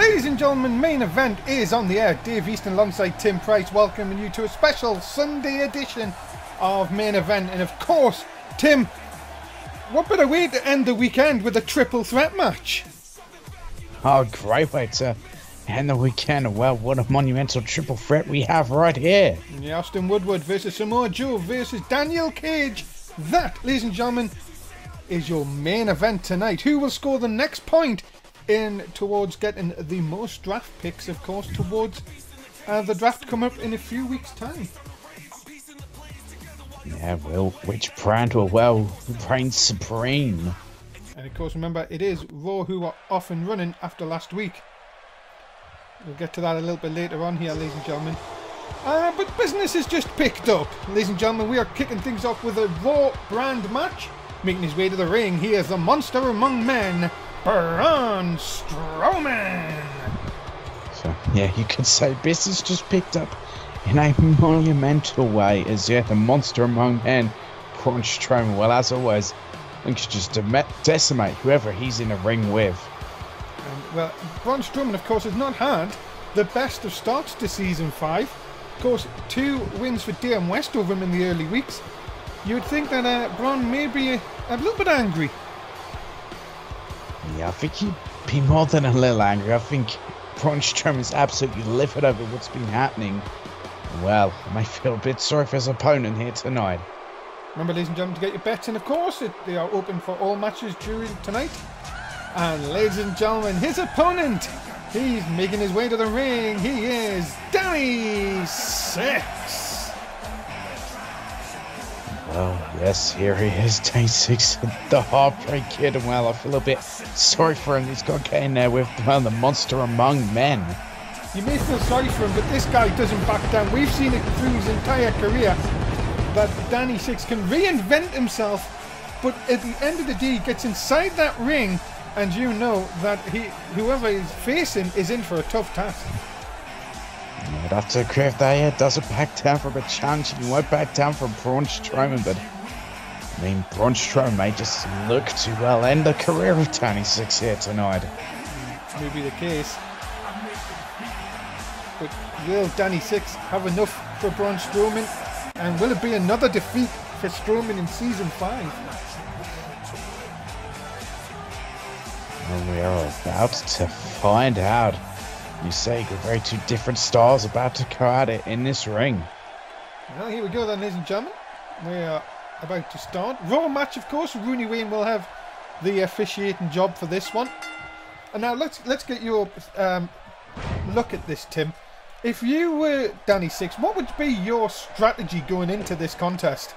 Ladies and gentlemen, main event is on the air. Dave Easton alongside Tim Price welcoming you to a special Sunday edition of main event. And of course, Tim, what better way to end the weekend with a triple threat match? Oh, great way to end the weekend. Well, what a monumental triple threat we have right here. Yeah, Austin Woodward versus Samoa Joe versus Daniel Cage. That, ladies and gentlemen, is your main event tonight. Who will score the next point in towards getting the most draft picks, of course, towards the draft coming up in a few weeks' time? Yeah, well, which brand will reign supreme? And of course, remember, it is Raw who are off and running after last week. We'll get to that a little bit later on here, ladies and gentlemen. But business has just picked up. Ladies and gentlemen, we are kicking things off with a Raw brand match. Making his way to the ring, he is the monster among men, Braun Strowman. So, yeah, you could say business just picked up in a monumental way as the monster among men, Braun Strowman. Well, as always, we should just decimate whoever he's in the ring with. Well, Braun Strowman, of course, has not had the best of starts to Season 5. Of course, 2 wins for DM West over him in the early weeks. You would think that Braun may be a little bit angry. Yeah, I think he'd be more than a little angry. I think Braun Strowman's absolutely livid over what's been happening. Well, I may feel a bit sorry for his opponent here tonight. Remember, ladies and gentlemen, to get your bets in, of course, they are open for all matches during tonight. And ladies and gentlemen, his opponent, he's making his way to the ring. He is Danny Six. Well, yes, here he is, Day 6, the Heartbreak Kid, and well, I feel a bit sorry for him. He's got to get in there with, well, the monster among men. You may feel sorry for him, but this guy doesn't back down. We've seen it through his entire career that Danny Six can reinvent himself, but at the end of the day, he gets inside that ring, and you know that whoever is facing is in for a tough task. I'd have to agree with that. Yeah, doesn't back down from a challenge. He won't back down from Braun Strowman, but I mean, Braun Strowman may just look to well end the career of Danny Six here tonight. Maybe the case. But will Danny Six have enough for Braun Strowman? And will it be another defeat for Strowman in Season 5? Well, we are about to find out. You say very two different styles about to go at it in this ring. Well, here we go then, ladies and gentlemen. We are about to start. Raw match, of course. Rooney Wayne will have the officiating job for this one. And now let's get your look at this, Tim. If you were Danny Six, what would be your strategy going into this contest?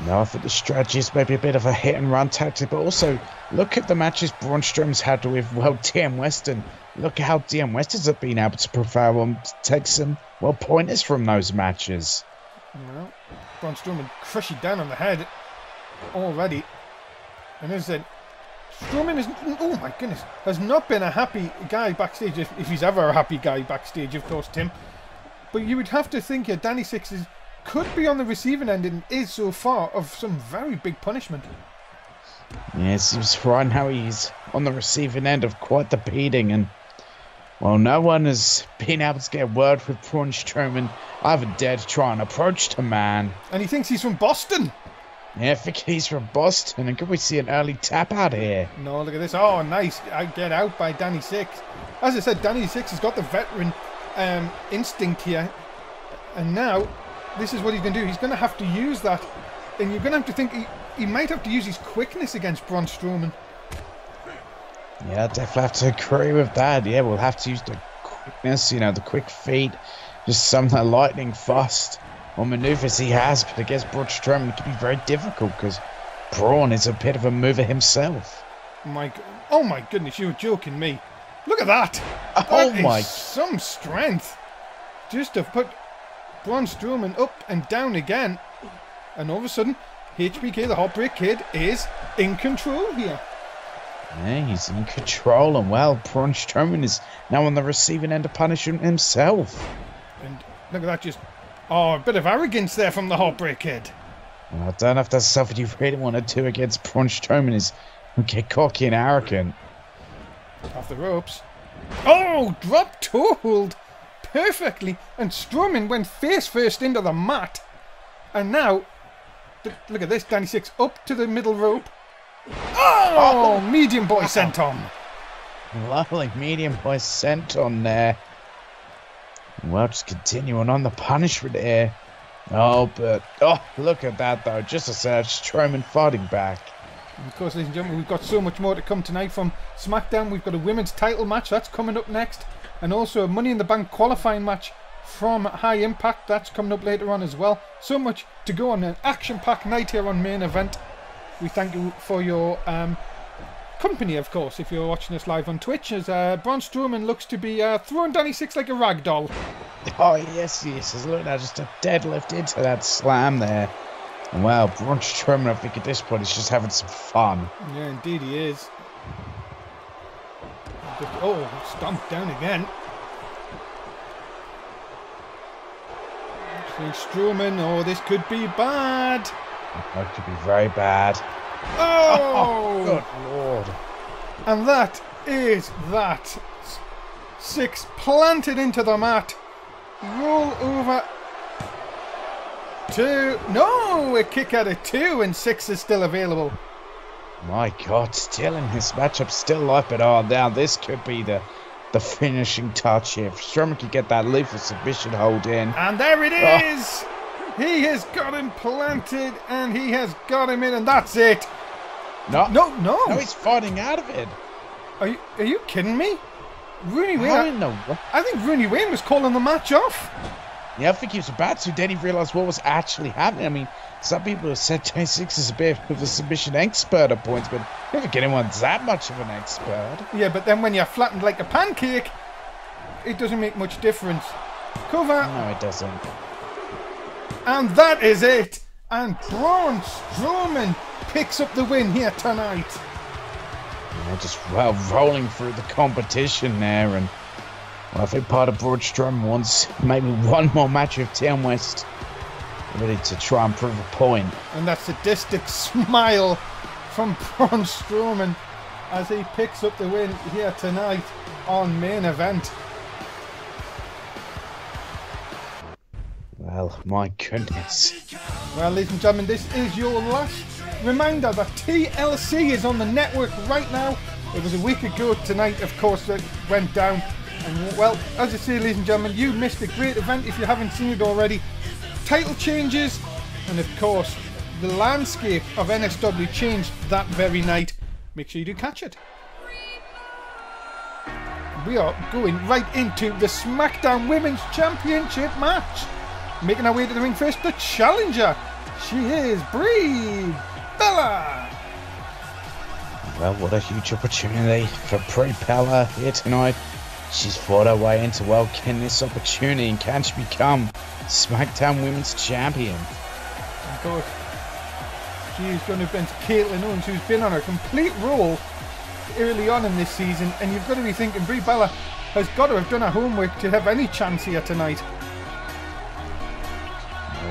No, I think the strategy is maybe a bit of a hit and run tactic, but also look at the matches Braun Strowman's had with, well, DM Western. Look at how DM Western's have been able to prevail and take some, well, pointers from those matches. Well, Braun Strowman crushed it down on the head already. And as I said, Strowman is, oh my goodness, has not been a happy guy backstage, if he's ever a happy guy backstage, of course, Tim. But you would have to think here, Danny Six could be on the receiving end and is so far of some very big punishment. Yes, he was right how he's on the receiving end of quite the beating, and well, no one has been able to get a word with Braun Strowman. I haven't dared to try and approach the man. And he thinks he's from Boston. Yeah, I think he's from Boston, and could we see an early tap out here? No, look at this. Oh, nice. I get out by Danny Six. As I said, Danny Six has got the veteran instinct here, and now this is what he's going to do. He's going to have to use that. And you're going to have to think he might have to use his quickness against Braun Strowman. Yeah, I definitely have to agree with that. Yeah, we'll have to use the quickness, you know, the quick feet. Just some of the lightning fast or maneuvers he has. But against Braun Strowman, it can be very difficult because Braun is a bit of a mover himself. Oh my goodness, you're joking me. Look at that. Oh that my. Is some strength. Just to put Braun Strowman up and down again. And all of a sudden, HBK, the Heartbreak Kid, is in control here. Yeah, he's in control, and well, Braun Strowman is now on the receiving end of punishment himself. And look at that, just, oh, a bit of arrogance there from the Heartbreak Kid. Well, I don't know if that's something you really want to do against Braun Strowman, is get cocky and arrogant. Off the ropes. Oh, drop toe hold perfectly. And Strowman went face first into the mat. And now, look at this, Danny Six up to the middle rope. Oh, medium boy senton. Lovely medium boy senton there. Well, just continuing on the punishment here. Oh, but, oh, look at that though. Just a sad Strowman fighting back. And of course, ladies and gentlemen, we've got so much more to come tonight from SmackDown. We've got a women's title match, that's coming up next. And also a Money in the Bank qualifying match from High Impact, that's coming up later on as well. So much to go on, an action-packed night here on Main Event. We thank you for your company, of course, if you're watching us live on Twitch, as Braun Strowman looks to be throwing Danny Six like a rag doll. Oh, yes, yes. Look at that, just a deadlift into that slam there. And wow, Braun Strowman, I think at this point, is just having some fun. Yeah, indeed he is. Oh, stomped down again. Strowman, oh, this could be bad. That could be very bad. Oh! Good lord. And that is that. Six planted into the mat. Roll over. Two. No, a kick out of two, and Six is still available. My God, still in this matchup, still alive, but oh, now this could be the finishing touch here. If Strowman could get that lethal submission hold in. And there it is! He has got him planted, and he has got him in, and that's it. No, No, he's fighting out of it. Are you kidding me? Rooney Wayne. I don't know. I think Rooney Wayne was calling the match off. Yeah, I think he was about to. Then he realised what was actually happening. I mean, some people have said J6 is a bit of a submission expert at points, but I don't think anyone's that much of an expert. Yeah, but then when you're flattened like a pancake, it doesn't make much difference. Cover. No, it doesn't. And that is it. And Braun Strowman picks up the win here tonight. Yeah, just well rolling through the competition there, and well, I think part of Braun Strowman wants maybe one more match with Team West, ready to try and prove a point. And that sadistic smile from Braun Strowman as he picks up the win here tonight on Main Event. Well, my goodness. Well, ladies and gentlemen, this is your last reminder that TLC is on the network right now. It was a week ago tonight, of course, that went down. And, well, as I say, ladies and gentlemen, you missed a great event if you haven't seen it already. Title changes, and of course, the landscape of NSW changed that very night. Make sure you do catch it. We are going right into the SmackDown Women's Championship match. Making our way to the ring first, the challenger. She is Brie Bella. Well, what a huge opportunity for Brie Bella here tonight. She's fought her way into, well, can this opportunity, and can she become SmackDown Women's Champion? Of course, she's going to against Caitlin Owens, who's been on a complete roll early on in this season, and you've got to be thinking Brie Bella has got to have done her homework to have any chance here tonight.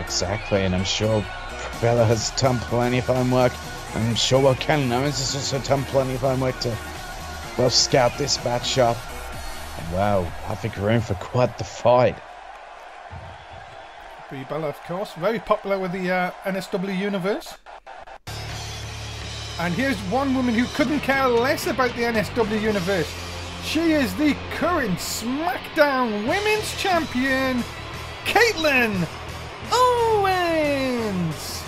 Exactly, and I'm sure Bella has done plenty of homework. I'm sure Caitlin Owens has also done plenty of homework to, well, scout this matchup. Wow, I think we're in for quite the fight. Brie Bella, of course, very popular with the NSW universe. And here's one woman who couldn't care less about the NSW universe. She is the current SmackDown Women's Champion, Caitlin Owens!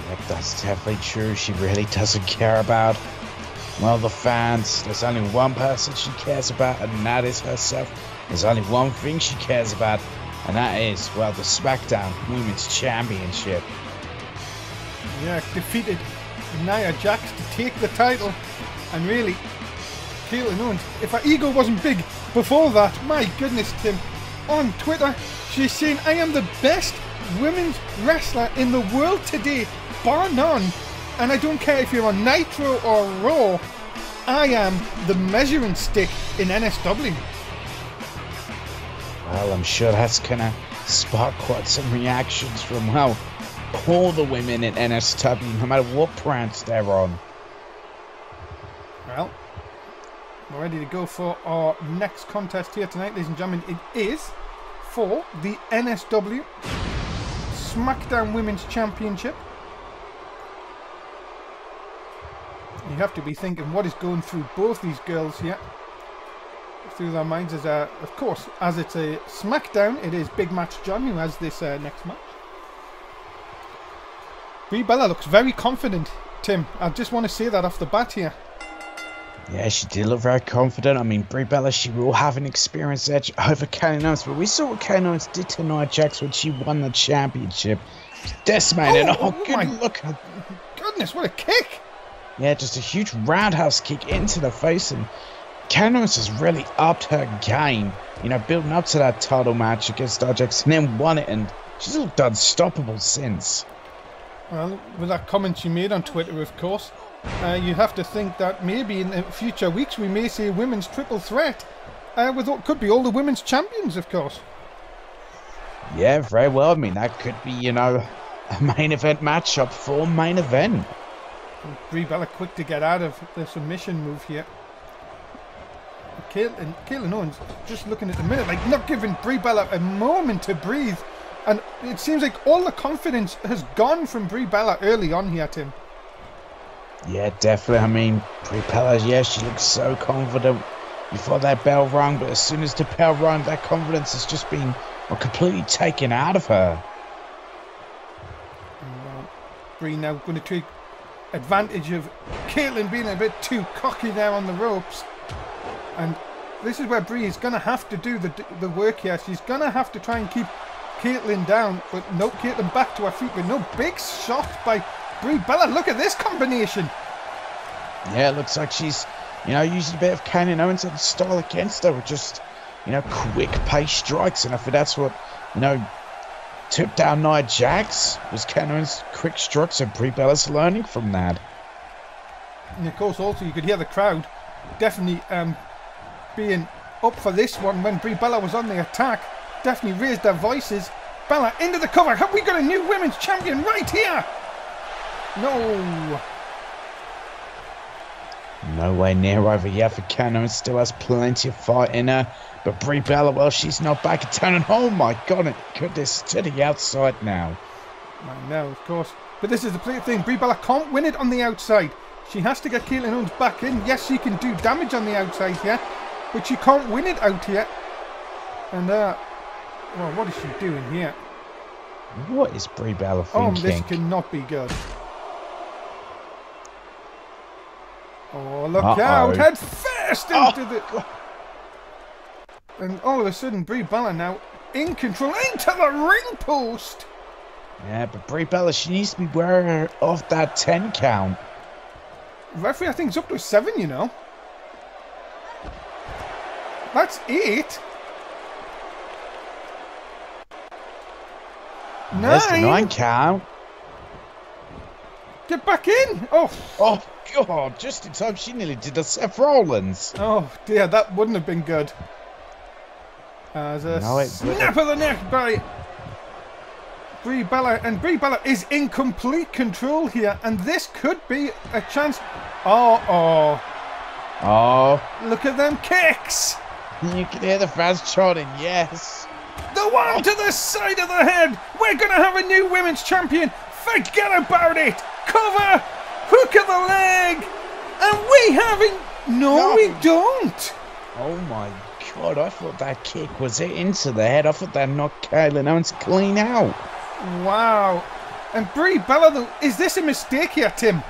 Yep, that's definitely true. She really doesn't care about, well, the fans. There's only one person she cares about, and that is herself. There's only one thing she cares about, and that is, well, the SmackDown Women's Championship. Yeah, defeated Nia Jax to take the title. And really, Caitlin Owens, if her ego wasn't big before that, my goodness, Tim, on Twitter, she's saying, I am the best women's wrestler in the world today, bar none. And I don't care if you're on Nitro or Raw, I am the measuring stick in NSW. Well, I'm sure that's gonna spark quite some reactions from, well, all the women in NSW, no matter what branch they're on. Well, We're ready to go for our next contest here tonight, ladies and gentlemen. It is for the NSW SmackDown Women's Championship. You have to be thinking what is going through both these girls here. Through their minds is, of course, as it's a SmackDown, it is Big Match John who has this next match. Brie Bella looks very confident, Tim. I just want to say that off the bat here. Yeah, she did look very confident. I mean, Brie Bella, she will have an experience edge over Kaylee Owens, but we saw what Kaylee Owens did to Nia Jax when she won the championship. Decimated. Oh, good look. Goodness, what a kick. Yeah, just a huge roundhouse kick into the face, and Kaylee Owens has really upped her game, you know, building up to that title match against Nia Jax, and then won it, and she's looked unstoppable since. Well, with that comment she made on Twitter, of course, you have to think that maybe in the future weeks we may see a women's triple threat with what could be all the women's champions, of course. Yeah, very well. I mean, that could be, you know, a main event matchup for main event. Brie Bella quick to get out of the submission move here. Kaylee Owens just looking at the minute, like not giving Brie Bella a moment to breathe. And it seems like all the confidence has gone from Brie Bella early on here, Tim. Yeah, definitely. I mean, Brie Bella, yeah, she looks so confident before that bell rung, but as soon as the bell rung, that confidence has just been completely taken out of her. Brie now going to take advantage of Caitlyn being a bit too cocky there on the ropes. And this is where Brie is going to have to do the work here. She's going to have to try and keep Caitlyn down, but no, Caitlyn back to her feet, but no, big shot by Brie Bella. Look at this combination. Yeah, it looks like she's, you know, using a bit of Kaylee Owens and style against her with just, you know, quick pace strikes, and I think that's what, you know, took down Nia Jax was Kaylee Owens' quick strikes, and Brie Bella's learning from that. And of course, also you could hear the crowd definitely being up for this one when Brie Bella was on the attack. Definitely raised their voices. Bella into the cover. Have we got a new women's champion right here? No. No way near over yet for Kano. Still has plenty of fight in her. But Brie Bella, well, she's not back in town. And oh my goodness, to the outside now. I know, of course. But this is the thing. Brie Bella can't win it on the outside. She has to get Caitlyn Owens back in. Yes, she can do damage on the outside here, but she can't win it out here. And well, what is she doing here? What is Brie Bella thinking? Oh, this cannot be good. Oh, look out! Head first into the... And all of a sudden, Brie Bella now in control into the ring post. Yeah, but Brie Bella, she needs to be wary of that 10 count. Referee, I think it's up to 7, you know. That's 8. 9. There's the 9 count. Get back in. Oh God, just in time. She nearly did a Seth Rollins. Oh dear, that wouldn't have been good. As a snap of the neck by Brie Bella, and Brie Bella is in complete control here, and this could be a chance. Oh, look at them kicks. You can hear the fans chanting, yes. The one to the side of the head. We're going to have a new women's champion. Forget about it. Cover. Hook of the leg. And we haven't... No, we don't. Oh my God, I thought that kick was it into the head. I thought that knocked Kaylee Owens clean out. Wow. And Brie Bella, though, is this a mistake here, Tim?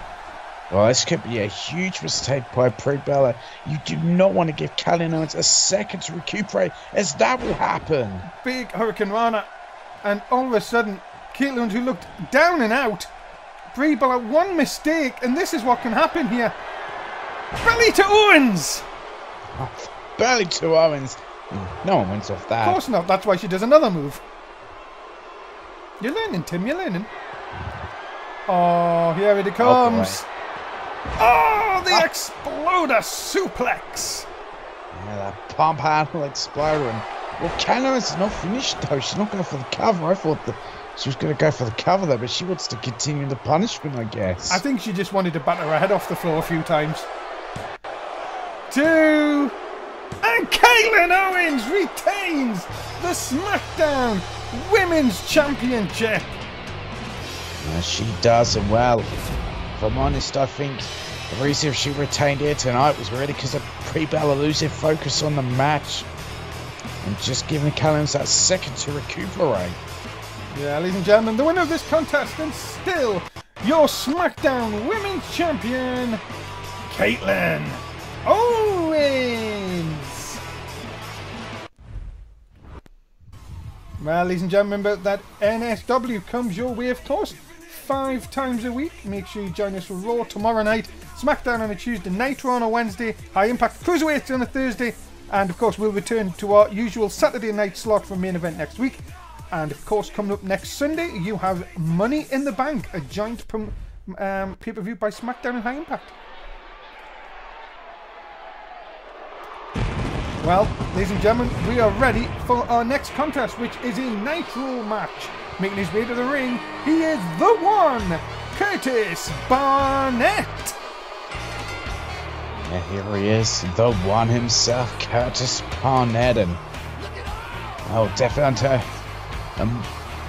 Well, this could be a huge mistake by Brie Bella. You do not want to give Kaylee Owens a second to recuperate, as that will happen. Big Hurricane Rana. And all of a sudden, Kaylee Owens, who looked down and out, Brie Bella, one mistake, and this is what can happen here. Belly to Owens! Belly to Owens. No one wins off that. Of course not. That's why she does another move. You're learning, Tim. You're learning. Oh, here it comes. Oh, the exploder suplex. Yeah, that pump handle exploder. And, well, Kaylee Owens is not finished, though. She's not going for the cover. I thought she was going to go for the cover, though, but she wants to continue the punishment, I guess. I think she just wanted to batter her head off the floor a few times. 2, and Caitlin Owens retains the SmackDown Women's Championship. She does, and well, if I'm honest, I think the reason she retained it tonight was really because of Brie Bella losing focus on the match and just giving Callums that second to recuperate. Yeah, ladies and gentlemen, the winner of this contest and still your SmackDown Women's Champion, Caitlin Owens. Well, ladies and gentlemen, remember that NSW comes your way, of course, 5 times a week. Make sure you join us for Raw tomorrow night, SmackDown on a Tuesday, Nitro on a Wednesday, High Impact Cruiserweights on a Thursday, and of course we'll return to our usual Saturday night slot for main event next week. And of course, coming up next Sunday, you have Money in the Bank, a joint pay-per-view by SmackDown and High Impact. Well, ladies and gentlemen, we are ready for our next contest, which is a Nitro match. Making his way to the ring, he is the one, Curtis Barnett. Yeah, here he is, the one himself, Curtis Barnett, and definitely a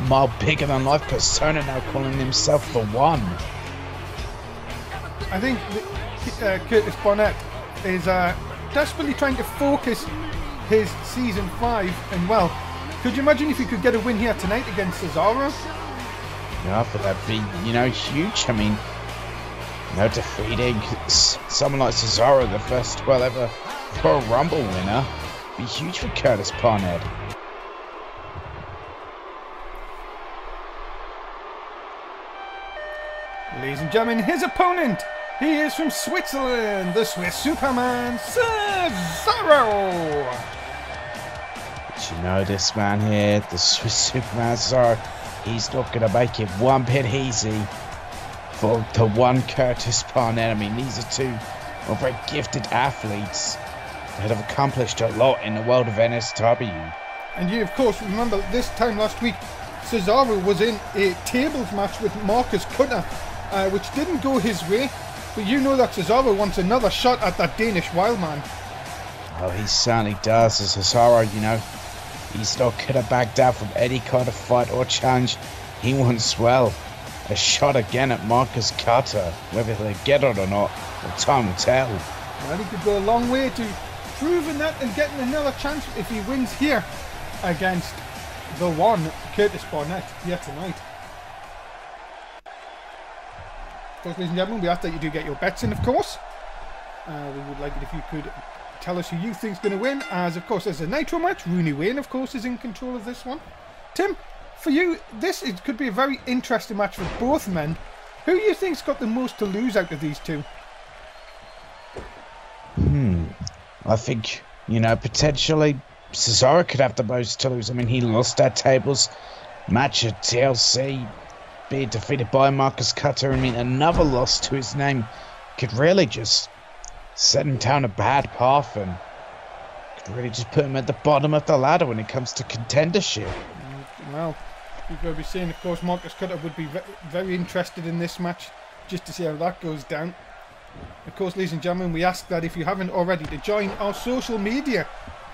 more bigger than life persona now, calling himself the one. I think Curtis Barnett is desperately trying to focus his season 5, and well, could you imagine if he could get a win here tonight against Cesaro? Yeah, but that'd be, huge. I mean, defeating someone like Cesaro, the first ever Royal Rumble winner, be huge for Curtis Barnett. Ladies and gentlemen, his opponent, he is from Switzerland, the Swiss Superman, Cesaro. But you know this man here, the Swiss Superman Cesaro, he's not going to make it one bit easy for the one Curtis Barnett. I mean, these are two very gifted athletes that have accomplished a lot in the world of NSW. And you, of course, remember this time last week, Cesaro was in a tables match with Marcus Cutter, which didn't go his way. But you know that Cesaro wants another shot at that Danish Wildman. Oh, he certainly does. As Cesaro, he's not going to back down from any kind of fight or challenge. He wants, a shot again at Marcus Cutter. Whether they get it or not, time will tell. Well, he could go a long way to proving that and getting another chance if he wins here against the one, Curtis Barnett, here tonight. Of course, ladies and gentlemen, we ask that you do get your bets in, of course. We would like it if you could tell us who you think's going to win, as of course there's a Nitro match. Rooney Wayne, of course, is in control of this one. Tim, for you, it could be a very interesting match for both men. Who do you think's got the most to lose out of these two? I think, potentially Cesaro could have the most to lose. I mean, he lost that tables match at TLC, being defeated by Marcus Cutter. I mean, another loss to his name could really just set him down a bad path and could really just put him at the bottom of the ladder when it comes to contendership. Well, people will be saying, of course, Marcus Cutter would be very interested in this match just to see how that goes down. Of course, ladies and gentlemen, we ask that if you haven't already to join our social media.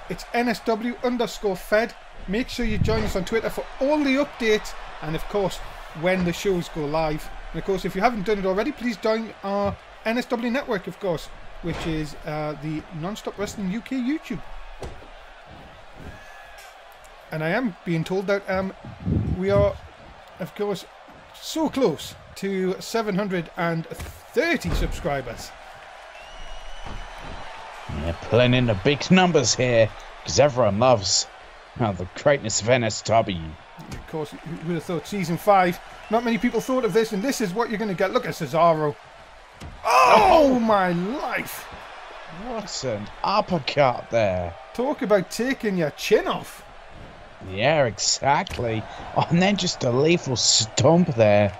It's NSW_Fed. Make sure you join us on Twitter for all the updates and, of course, when the shows go live. And, of course, if you haven't done it already, please join our NSW network, of course, which is the Non-Stop Wrestling UK YouTube. And I am being told that we are, of course, so close to 730 subscribers. Yeah, pulling in the big numbers here because everyone loves the greatness of NSW. Of course, who would have thought season 5? Not many people thought of this, and this is what you're going to get. Look at Cesaro. Oh my life! What an uppercut there. Talk about taking your chin off. Yeah, exactly. Oh, and then just a lethal stomp there.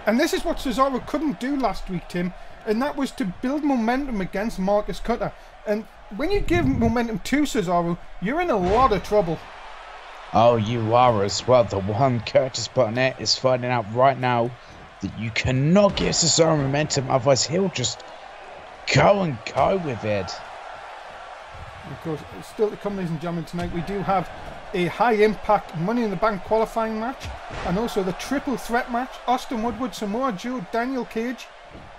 And this is what Cesaro couldn't do last week, Tim, and that was to build momentum against Marcus Cutter. And when you give momentum to Cesaro, you're in a lot of trouble. Oh, you are as well. The one Curtis Barnett is finding out right now that you cannot give Cesaro momentum, otherwise he'll just go and go with it. Of course, still to come, ladies and gentlemen, tonight we do have a high-impact Money in the Bank qualifying match and also the triple threat match. Austin Woodward, Samoa Joe, Daniel Cage.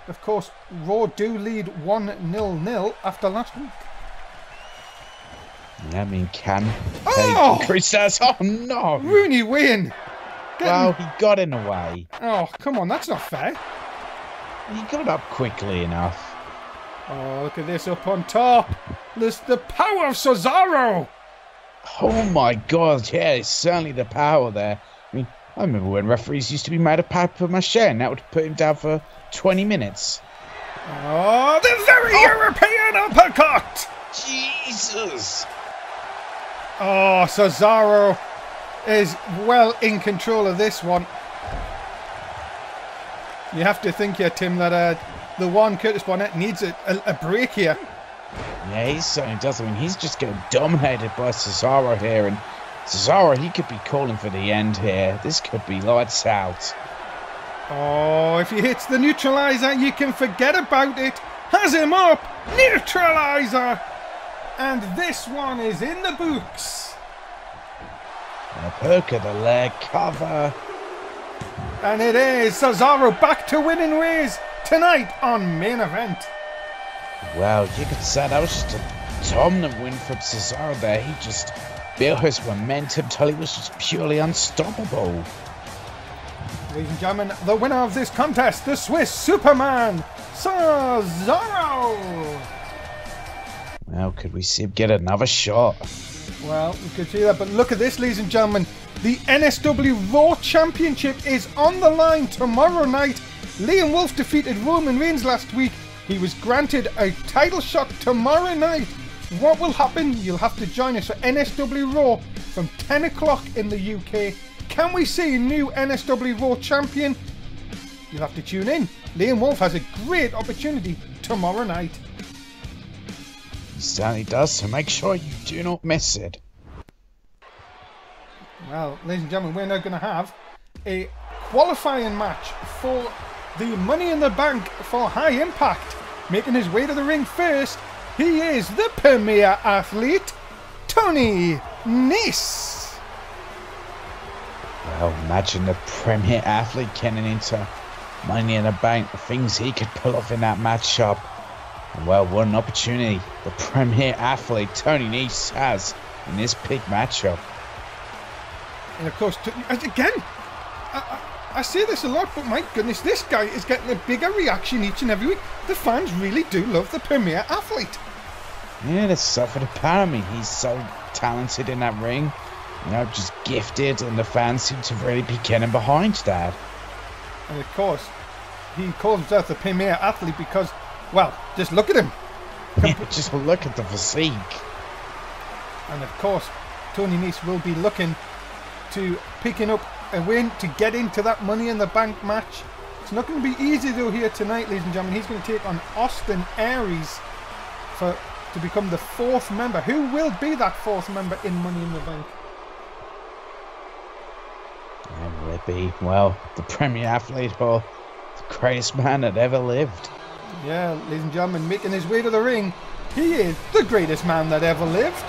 Of course, Raw do lead 1-0 after last week. Yeah, I mean, can they increase that? Oh, no! Rooney Wayne! Well, he got in the way. Oh, come on, that's not fair. He got it up quickly enough. Oh, look at this up on top. There's the power of Cesaro. Oh my God, yeah, it's certainly the power there. I mean, I remember when referees used to be made of paper mache, and that would put him down for 20 minutes. Oh, the very European uppercut. Jesus. Oh, Cesaro is well in control of this one. You have to think here, Tim, that the one Curtis Barnett needs a break here. Yeah, he certainly does. I mean, he's just getting dominated by Cesaro here, and Cesaro, he could be calling for the end here. This could be lights out. Oh, if he hits the neutralizer, you can forget about it. Has him up, neutralizer, and this one is in the books. And a poke of the leg cover. And it is Cesaro back to winning ways tonight on Main Event. Well, you could say that was just a dominant win from Cesaro there. He just built his momentum till he was just purely unstoppable. Ladies and gentlemen, the winner of this contest, the Swiss Superman, Cesaro. Well, could we see him get another shot? Well, we could see that, but look at this, ladies and gentlemen. The NSW Raw Championship is on the line tomorrow night. Liam Wolf defeated Roman Reigns last week. He was granted a title shot tomorrow night. What will happen? You'll have to join us for NSW Raw from 10 o'clock in the UK. Can we see a new NSW Raw champion? You'll have to tune in. Liam Wolf has a great opportunity tomorrow night. He certainly does, so make sure you do not miss it. Well, ladies and gentlemen, we're now going to have a qualifying match for the Money in the Bank for High Impact. Making his way to the ring first, he is the premier athlete, Tony Nese. Well, imagine the premier athlete getting into Money in the Bank, the things he could pull off in that matchup. Well, what an opportunity the premier athlete, Tony Nese, has in this big matchup. And of course, again, I say this a lot, but my goodness, this guy is getting a bigger reaction each and every week. The fans really do love the premier athlete. Yeah, that's so for the power. I mean, he's so talented in that ring. You know, just gifted, and the fans seem to really be getting behind that. And of course, he calls himself the premier athlete because, well, just look at him. Yeah, just look at the physique. And of course, Tony Nese will be looking to picking up a win to get into that Money in the Bank match. It's not going to be easy though here tonight, ladies and gentlemen. He's going to take on Austin Aries to become the fourth member. Who will be that fourth member in Money in the Bank? And will it be, well, the premier athlete or the greatest man that ever lived? Yeah, ladies and gentlemen, making his way to the ring, he is the greatest man that ever lived,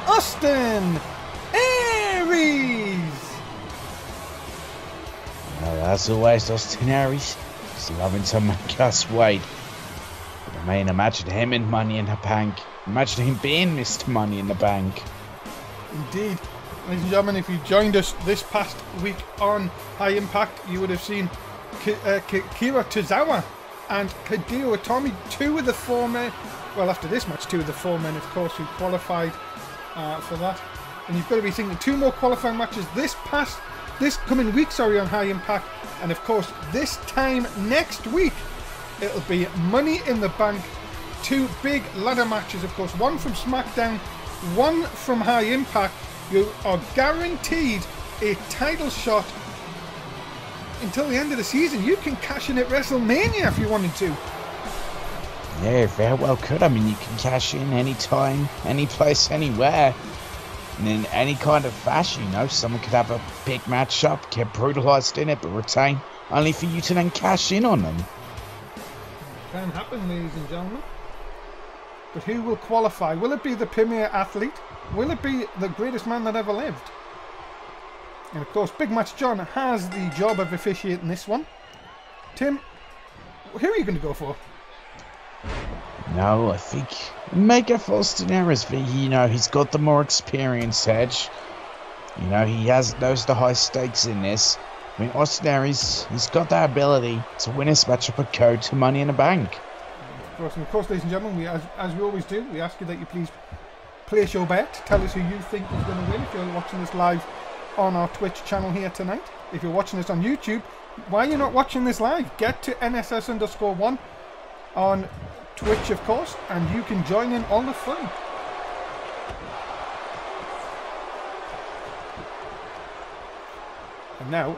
Austin Aries. Well, as always, Austin Aries is loving to make us wait. But I mean, imagine him in Money in the Bank. Imagine him being Mr. Money in the Bank. Indeed. Ladies and gentlemen, if you joined us this past week on High Impact, you would have seen Kira Tozawa and Hideo Itami, two of the four men, well, after this match, two of the four men, of course, who qualified for that. And you've got to be thinking two more qualifying matches this coming week, on High Impact. And of course, this time next week, it'll be Money in the Bank. Two big ladder matches, of course, one from SmackDown, one from High Impact. You are guaranteed a title shot until the end of the season. You can cash in at WrestleMania if you wanted to. Yeah, very well could. I mean, you can cash in anytime, any place, anywhere. And in any kind of fashion, you know, someone could have a big match up, get brutalized in it, but retain, only for you to then cash in on them. Can happen, ladies and gentlemen. But who will qualify? Will it be the premier athlete? Will it be the greatest man that ever lived? And of course, Big Match John has the job of officiating this one. Tim, who are you going to go for? No, I think Mega Austin Aries, you know, he's got the more experienced edge. You know, he knows the high stakes in this. I mean, Austin Aries, he's got that ability to win his matchup and go to Money in the Bank. Of course, ladies and gentlemen, as we always do, we ask you that you please place your bet. Tell us who you think is going to win if you're watching this live on our Twitch channel here tonight. If you're watching this on YouTube, why are you not watching this live? Get to NSS_1 on Twitch, of course, and you can join in all the fun. And now,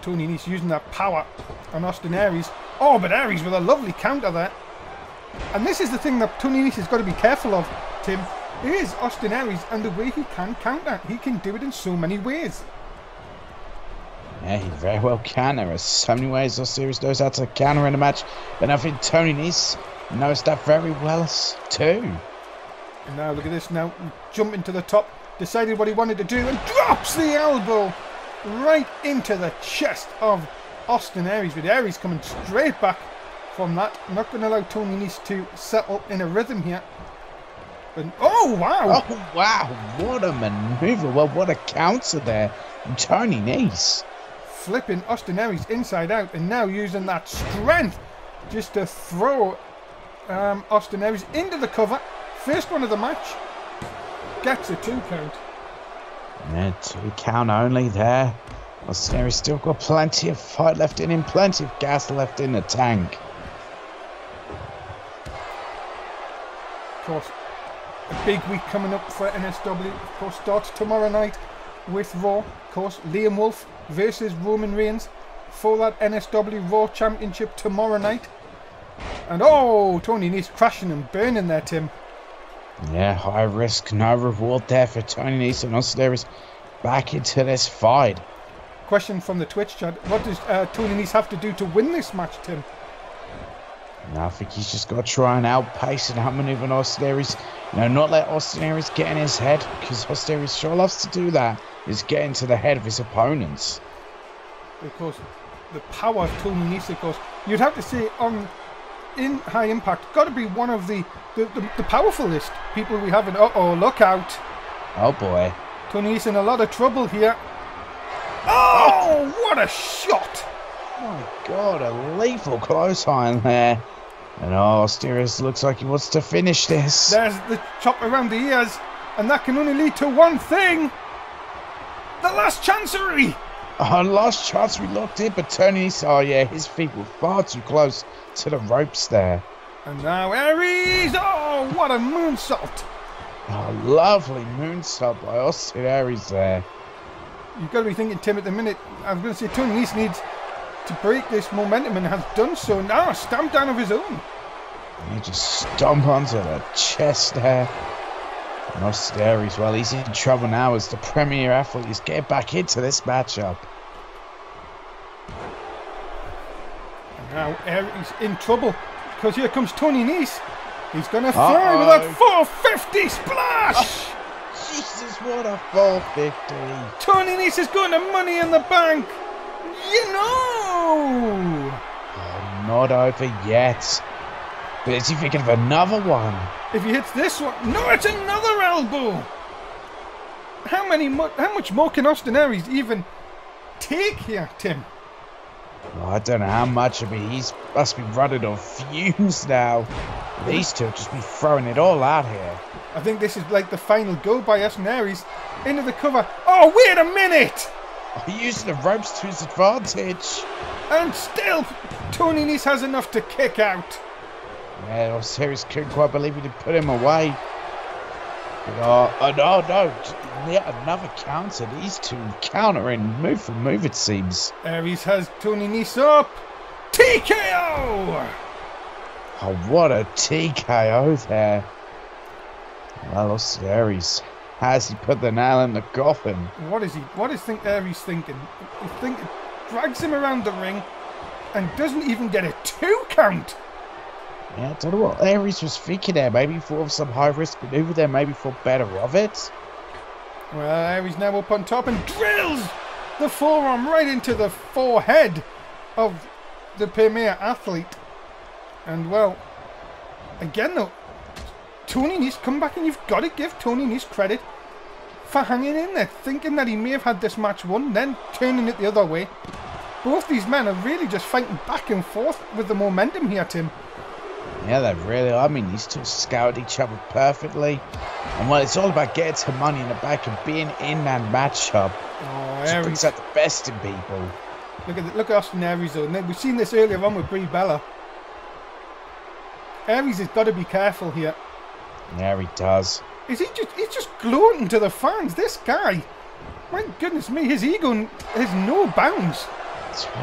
Tony Nese using that power on Austin Aries. Oh, but Aries with a lovely counter there. And this is the thing that Tony Nese has got to be careful of, Tim. It is Austin Aries and the way he can counter. He can do it in so many ways. Yeah, he very well can. There are so many ways Austin Aries knows how to counter in a match. But I think Tony Nese knows that very well too. And now look at this now. Jumping to the top. Decided what he wanted to do and drops the elbow right into the chest of Austin Aries. With Aries coming straight back from that. I'm not going to allow Tony Nese to settle in a rhythm here. But, oh, wow. Oh, wow. What a maneuver. Well, what a counter there from Tony Nese. Flipping Austin Aries inside out and now using that strength just to throw Austin Aries into the cover. First one of the match. Gets a 2 count. Yeah, 2 count only there. Austin Aries still got plenty of fight left in him. Plenty of gas left in the tank. Of course, a big week coming up for NSW. Of course, starts tomorrow night with Raw. Of course, Liam Wolf versus Roman Reigns for that NSW Raw Championship tomorrow night. And oh, Tony Nese crashing and burning there, Tim. Yeah, high risk, no reward there for Tony Nese and Austin Aries back into this fight. Question from the Twitch chat. What does Tony Nese have to do to win this match, Tim? No, I think he's just got to try and outpace and outmaneuver Austin Aries. You know, not let Austin Aries get in his head, because Austin Aries sure loves to do that, is get into the head of his opponents. Of course, the power of Tony Nese, of course, you'd have to say in High Impact, got to be one of the powerfulest people we have in. Uh-oh, look out. Oh, boy. Tony Nese in a lot of trouble here. Oh, what a shot. Oh, my God, a lethal clothesline there. And oh, Austin Aries looks like he wants to finish this. There's the chop around the ears, and that can only lead to one thing. The last chancery. Oh, last chance we locked in, but Tony Nese, oh yeah, his feet were far too close to the ropes there. And now Aries, oh, what a moonsault. Oh, lovely moonsault by Austin Aries there. You've got to be thinking, Tim, at the minute, I was going to say Tony Nese needs to break this momentum and has done so. Now a stamp down of his own. And he just stomp onto the chest there. And Austin Aries, well, he's in trouble now as the premier athlete. He's getting back into this matchup. And now Aries in trouble because here comes Tony Nese. He's going to fly with that 450 splash. Oh, Jesus, what a 450. Tony Nese is going to Money in the Bank. You know. Oh, not over yet. But is he thinking of another one? If he hits this one, no, it's another elbow. How much more can Austin Aries even take here, Tim? Well, I don't know how much of it. He must be running on fumes now. These two just be throwing it all out here. I think this is like the final go by Austin Aries into the cover. Oh, wait a minute! Oh, using the ropes to his advantage. And still, Tony Nese has enough to kick out. Yeah, Austin Aries couldn't quite believe he did put him away. But, no. Yeah, another counter. These two countering move for move, it seems. Aries has Tony Nese up. TKO! Oh, what a TKO there. Well, Austin Aries, has he put the nail in the coffin? What is Aries thinking? Drags him around the ring and doesn't even get a 2 count. Yeah, I don't know what Aries was thinking there. Maybe for some high-risk maneuver there, maybe for better of it. Well, Aries now up on top and drills the forearm right into the forehead of the premier athlete. And well, again though, Tony Nese come back, and you've got to give Tony Nese credit for hanging in there, thinking that he may have had this match won, then turning it the other way. Both these men are really just fighting back and forth with the momentum here, Tim. Yeah, they really are. I mean, these two scout each other perfectly. And well, it's all about getting some money in the bank and being in that matchup. Oh, It brings out the best in people. Look at Austin Aries though. We've seen this earlier on with Brie Bella. Aries has got to be careful here. Yeah, he does. He's just gloating to the fans, this guy. My goodness me, his ego has no bounds.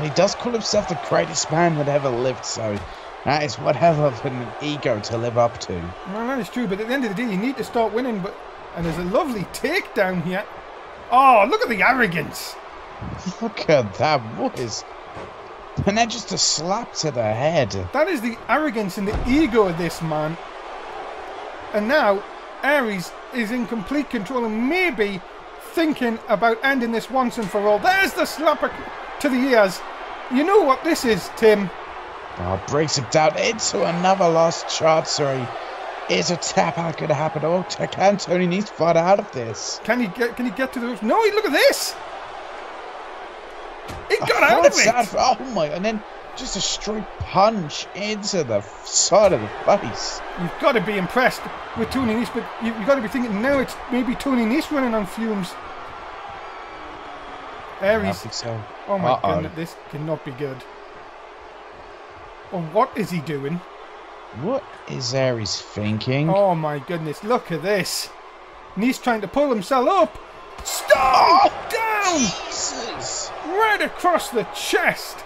He does call himself the greatest man that ever lived, so that is one hell of an ego to live up to. Well, that is true, but at the end of the day, you need to start winning. And there's a lovely takedown here. Oh, look at the arrogance. Look at that, boys. And then just a slap to the head. That is the arrogance and the ego of this man. And now, Aries is in complete control and maybe thinking about ending this once and for all. There's the slap to the ears. You know what this is, Tim? Oh, breaks him down into another lost chancery. Is a tap out going to happen? Oh, can Tony Nese fight out of this? Can he get to the roof? No, look at this! He got out of it! Oh my, and then just a straight punch into the side of the face. You've got to be impressed with Tony Nese, but you've got to be thinking now it's maybe Tony Nese running on fumes. Aries. I think so. Oh my goodness, this cannot be good. Well, what is he doing? What is Aries thinking? Oh my goodness, look at this. Nese trying to pull himself up. Stop! Down! Jesus! Right across the chest.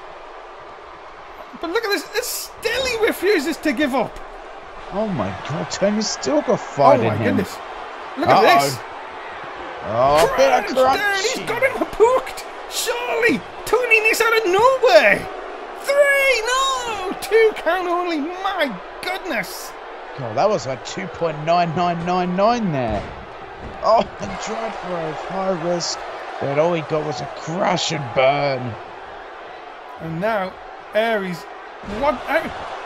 But look at this, still he refuses to give up. Oh my god, Tony's still got fight in him. Oh my goodness. Look at this. Oh, bit of crunch. Down. He's got him hooked. Surely, Tony Nese out of nowhere. 3, no, 2 count only. My goodness. God, that was like 2.9999 there. Oh, and tried for a high risk, but all he got was a crash and burn. And now, Aries,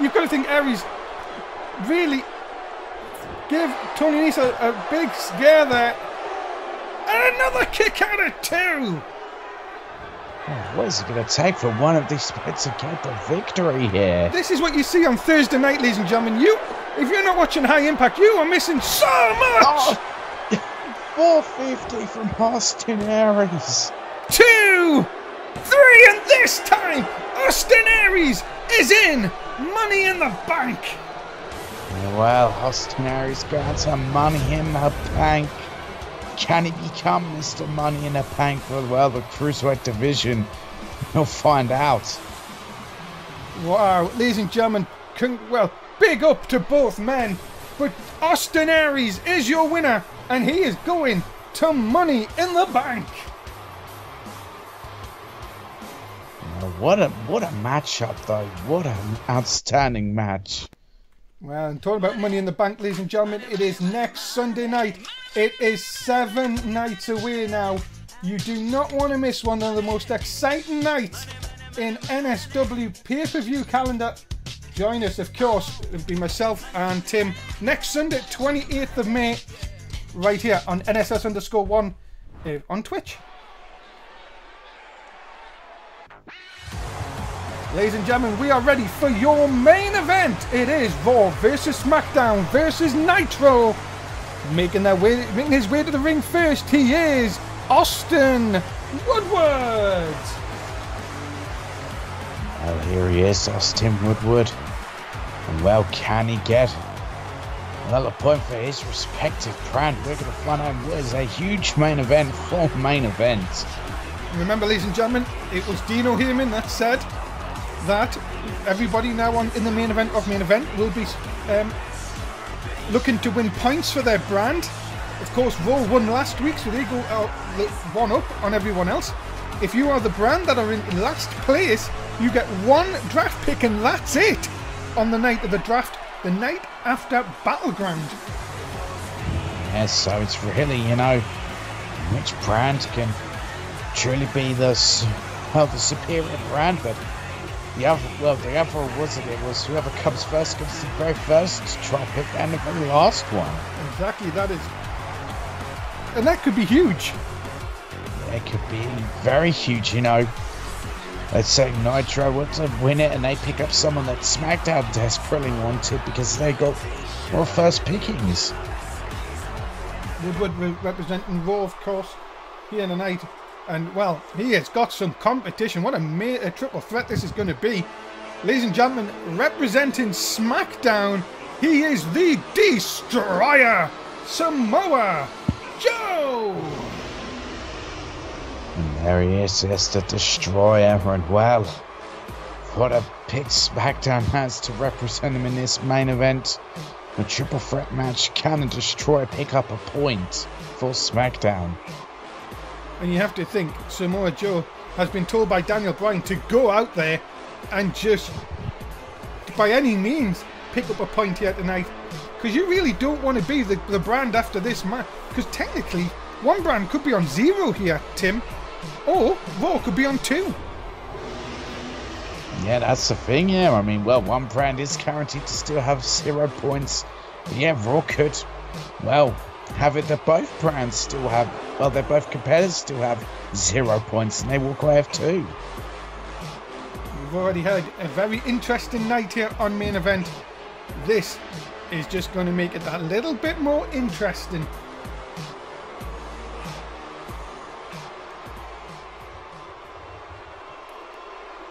you've got to think Aries really give Tony Nese a big scare there. And another kick out of 2. Oh, what is it going to take for one of these bits to get the victory here? This is what you see on Thursday night, ladies and gentlemen. If you're not watching High Impact, you are missing so much. Oh, 450 from Austin Aries. 2, 3, and this time, Austin Aries is in. Money in the bank. Well, Austin Aries got some money in the bank. Can he become Mr. Money in the Bank for, well, the Cruiserweight division? We'll find out. Wow, ladies and gentlemen, big up to both men. But Austin Aries is your winner, and he is going to Money in the Bank. What a matchup, though. What an outstanding match. Well, and talking about Money in the Bank, ladies and gentlemen, it is next Sunday night. It is 7 nights away now. You do not want to miss one of the most exciting nights in NSW pay-per-view calendar. Join us, of course. It'll be myself and Tim next Sunday, 28th of May, right here on NSS_1 on Twitch. Ladies and gentlemen, we are ready for your main event. It is Raw versus SmackDown versus Nitro. Making his way to the ring first, he is Austin Woodward. Well, here he is, Austin Woodward. And well, can he get another point for his respective brand? We're going to find out what is a huge main event for main event. Remember, ladies and gentlemen, it was Dino Heyman that said that everybody now in the main event will be looking to win points for their brand. Of course, Raw won last week, so they go out one up on everyone else. If you are the brand that are in last place, you get 1 draft pick, and that's it on the night of the draft. the night after Battleground. Yeah, so it's really, you know, which brand can truly be the superior brand, but the other was whoever comes first gets the very first drop pick and the very last one. Exactly, that is, and that could be huge. Yeah, it could be very huge, you know. Let's say Nitro wants to win it and they pick up someone that SmackDown desperately wanted because they got more first pickings. Woodward representing Raw, of course, here tonight. And, well, he has got some competition. What a triple threat this is going to be. Ladies and gentlemen, representing SmackDown, he is the Destroyer, Samoa Joe! And there he is, yes, the Destroyer. And, well, what a pick SmackDown has to represent him in this main event. A triple threat match. Can the Destroyer pick up a point for SmackDown? And you have to think, Samoa Joe has been told by Daniel Bryan to go out there and just, by any means, pick up a point here tonight. Because you really don't want to be the brand after this match. Because technically, one brand could be on 0 here, Tim. Or Raw could be on 2. Yeah, that's the thing, yeah. I mean, well, one brand is guaranteed to still have 0 points. But yeah, Raw could, well, have it that both brands still have, well, they're both competitors still have 0 points and they walk away with 2. We've already had a very interesting night here on Main Event. This is just going to make it that little bit more interesting.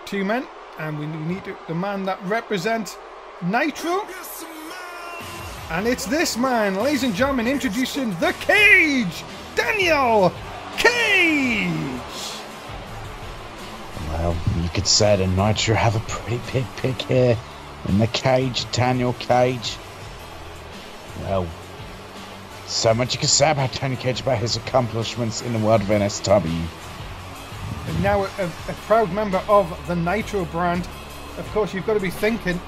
Two men, and we need the man that represents Nitro. And it's this man, ladies and gentlemen, introducing the Cage, Daniel Cage. Well, you could say that Nitro have a pretty big pick here in the Cage, Daniel Cage. Well, so much you can say about Daniel Cage, about his accomplishments in the world of NSW. And now a proud member of the Nitro brand. Of course, you've got to be thinking,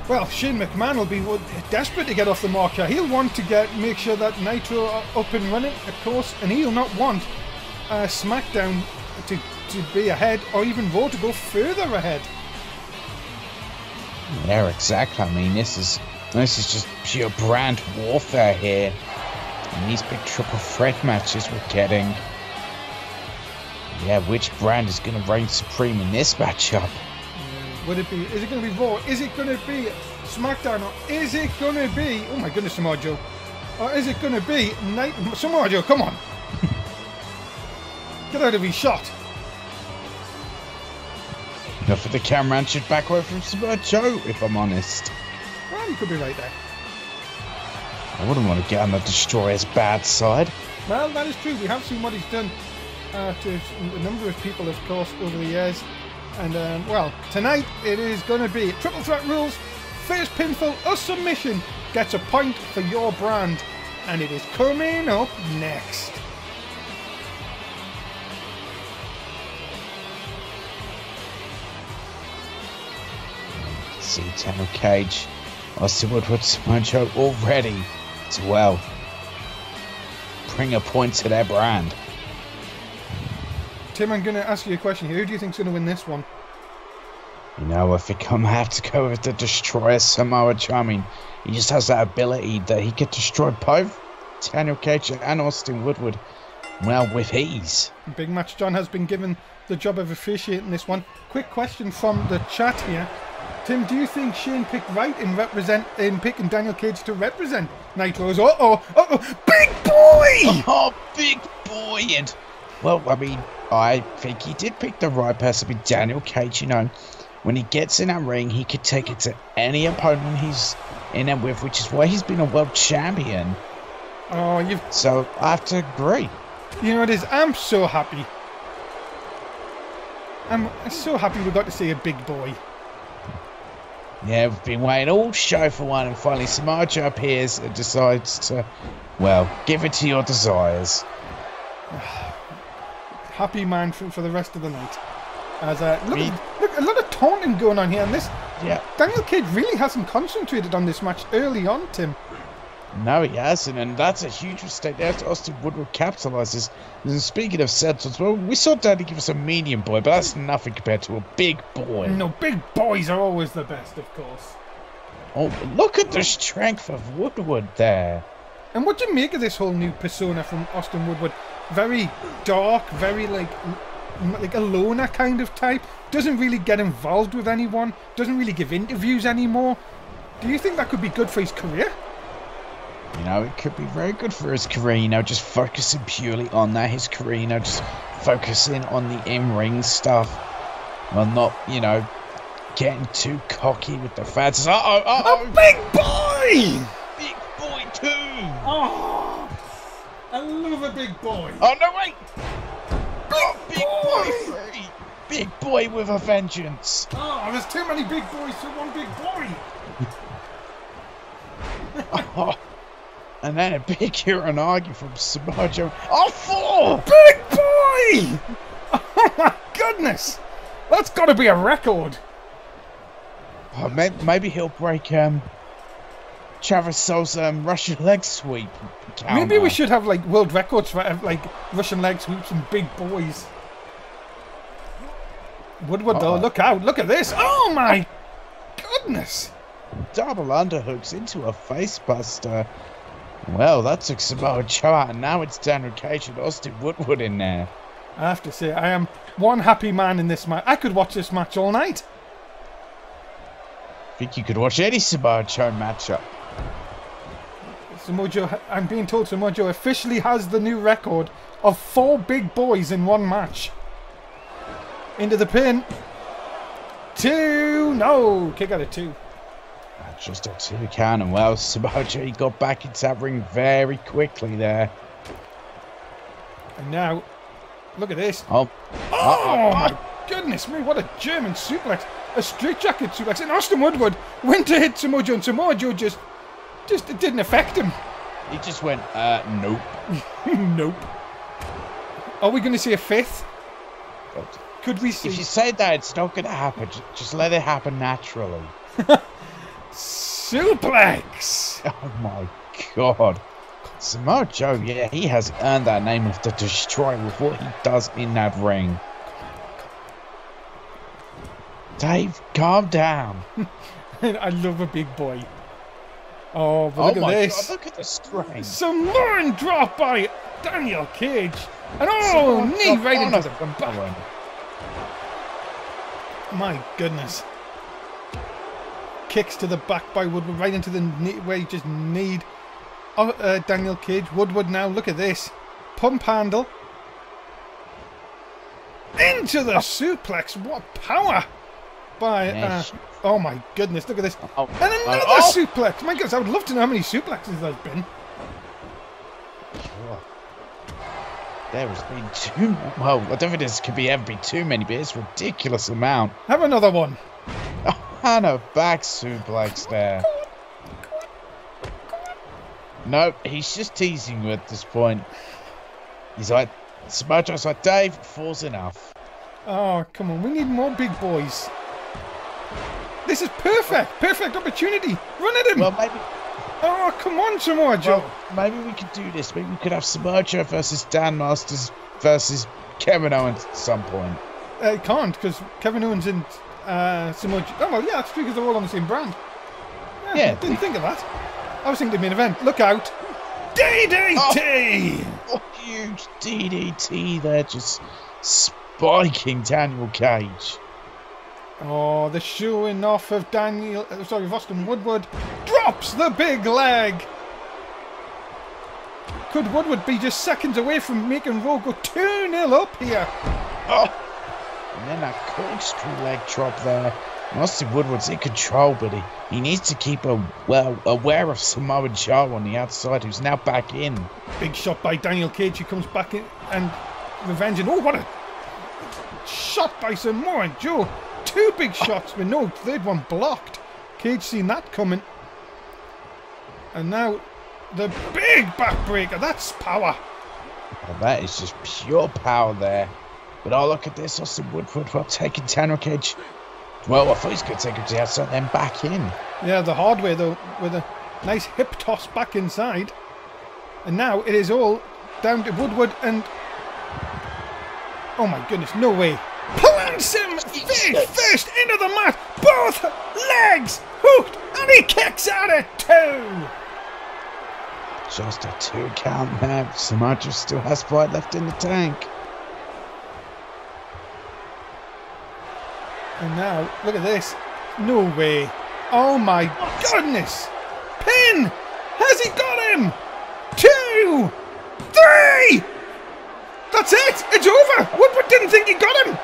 well, Shane McMahon will be desperate to get off the marker. He'll want to make sure that Nitro are up and running, of course, and he'll not want SmackDown to be ahead, or even Raw to go further ahead. Yeah, exactly. I mean, this is just pure brand warfare here. And these big triple threat matches we're getting. Yeah, which brand is going to reign supreme in this matchup? Would it be? Is it going to be Raw? Is it going to be SmackDown? Or is it going to be? Oh my goodness, Samoa Joe! Or is it going to be Samoa Joe? Come on, get out of his shot! Enough of the camera and should back away from Samoa Joe, if I'm honest. Well, you could be right there. I wouldn't want to get on the Destroyer's bad side. Well, that is true. We have seen what he's done to a number of people, of course, over the years. And, well, tonight it is going to be triple threat rules, first pinfall or submission gets a point for your brand. And it is coming up next. See Daniel Cage, Austin Woodward, Samoa Joe all ready to, well, bring a point to their brand. Tim, I'm going to ask you a question here. Who do you think's going to win this one? You know, I think I'm going to have to go with the Destroyer, Samoa Joe. I mean, he just has that ability that he could destroy both Daniel Cage and Austin Woodward, well, with ease. Big Match John has been given the job of officiating this one. Quick question from the chat here. Tim, do you think Shane picked right in picking Daniel Cage to represent Nitro's? Big boy! Oh, big boy! And, well, I mean, I think he did pick the right person with Daniel Cage. You know, when he gets in that ring, he could take it to any opponent he's in there with, which is why he's been a world champion. Oh, So I have to agree. You know what it is? I'm so happy. I'm so happy we got to see a big boy. Yeah, we've been waiting all show for one, and finally Samoa Joe appears and decides to, well, give it to your desires. Happy man for the rest of the night. As look, a lot of taunting going on here, and Yeah. Daniel Cage really hasn't concentrated on this match early on, Tim. No, he hasn't, and that's a huge mistake there. Austin Woodward capitalizes. And speaking of sentinels, well, we saw Danny give us a medium boy, but that's nothing compared to a big boy. No, big boys are always the best, of course. Oh, look at the strength of Woodward there. And what do you make of this whole new persona from Austin Woodward? Very dark, very like a loner kind of type. Doesn't really get involved with anyone. Doesn't really give interviews anymore. Do you think that could be good for his career? You know, it could be very good for his career, you know, just focusing purely on that, his career, you know, just focusing on the in-ring stuff. Well, not, you know, getting too cocky with the fans. Uh-oh. A big boy! Big boy too! Oh, I love a big boy. Oh, no, wait! Big boy 3! Big boy with a vengeance. Oh, there's too many big boys for one big boy. Oh. And then a big Uranagi from Samoa Joe. Oh, 4! Big boy! Oh my goodness! That's got to be a record. Oh, maybe he'll break Travis Soul's Russian leg sweep counter. Maybe we should have like world records for like Russian leg sweeps and big boys. Woodward though, look out! Look at this! Oh my goodness! Double underhooks into a facebuster. Well, that took Samoa Joe out, and now it's Daniel Cage and Austin Woodward in there. I have to say, I am one happy man in this match. I could watch this match all night. I think you could watch any Samoa Joe matchup. Samoa Joe, I'm being told Samoa Joe officially has the new record of 4 big boys in one match. Into the pin. 2. No, kick out of 2. Just a 2 count, and well, Samoa Joe got back into that ring very quickly there. And now, look at this. Oh my goodness me, what a German suplex. A straitjacket suplex. And Austin Woodward went to hit Samoa Joe, and Samoa Joe just it didn't affect him. He just went, nope. Nope. Are we going to see a 5th? Could we see? If you say that, it's not going to happen. Just let it happen naturally. Suplex! Oh my god. Samoa Joe, yeah, he has earned that name of the Destroyer with what he does in that ring. Dave, calm down. I love a big boy. Oh, but look at this. God, look at the strength. Samoan drop by Daniel Cage. And knee right into the back. My goodness. Kicks to the back by Woodward, right into the knee, where he just kneed Daniel Cage. Woodward now, look at this. Pump handle. Into the suplex. What power by... oh my goodness, look at this. And another suplex. My goodness, I would love to know how many suplexes there's been. There has been too... Well, I don't think this could ever be too many, but it's a ridiculous amount. Have another one. And a back suplex there. Nope, he's just teasing you at this point. He's like, Samoa Joe's like, Dave, 4's enough. Oh, come on, we need more big boys. This is perfect. Perfect opportunity. Run at him. Well, maybe... Oh, come on, Samoa Joe. Well, maybe we could do this. Maybe we could have Samoa Joe versus Dan Masters versus Kevin Owens at some point. It can't, because Kevin Owens and Samoa Joe... Oh, well, yeah, that's true, because they're all on the same brand. Yeah. Didn't think of that. I was thinking the main event. Look out. DDT! Oh, huge DDT there, just spiking Daniel Cage. Oh, the showing off of Austin Woodward drops the big leg. Could Woodward be just seconds away from making Raw go 2-0 up here? Oh, and then that corkscrew leg drop there. Austin Woodward's in control, but he needs to keep aware of Samoa Joe on the outside, who's now back in. Big shot by Daniel Cage, who comes back in and revenging. Oh, what a shot by Samoa Joe. 2 big shots with no third one blocked. Cage seen that coming. And now the big backbreaker. That's power. Well, that is just pure power there. But oh, look at this. Austin Woodward taking Daniel Cage Well, I thought he was going to take him to the outside, then back in. Yeah, the hard way though, with a nice hip toss back inside. And now it is all down to Woodward and... Oh my goodness, no way. Plants him face first into the mat, both legs hooked, and he kicks out at 2. Just a 2 count there. Sumatra still has Sprite left in the tank. And now, look at this. No way. Oh my goodness. Pin! Has he got him? 2! 3! That's it! It's over! Woodward didn't think he got him!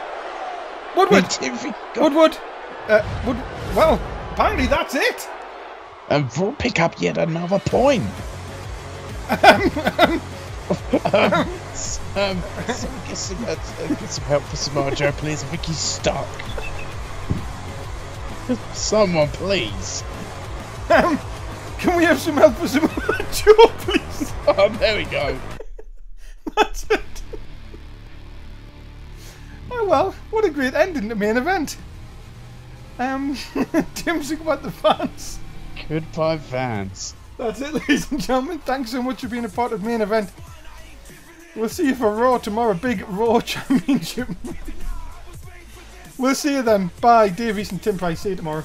Woodward! Well, apparently that's it! And we'll pick up yet another point. Get some help for Samajo, please. I think he's stuck. Someone, please. Can we have some help for Samajo, please? Oh, there we go. That's it. Oh well, what a great ending to main event. Tim's about the fans. Goodbye, fans. That's it, ladies and gentlemen. Thanks so much for being a part of main event. We'll see you for Raw tomorrow. Big Raw Championship. We'll see you then. Bye. Dave Reese and Tim Price. See you tomorrow.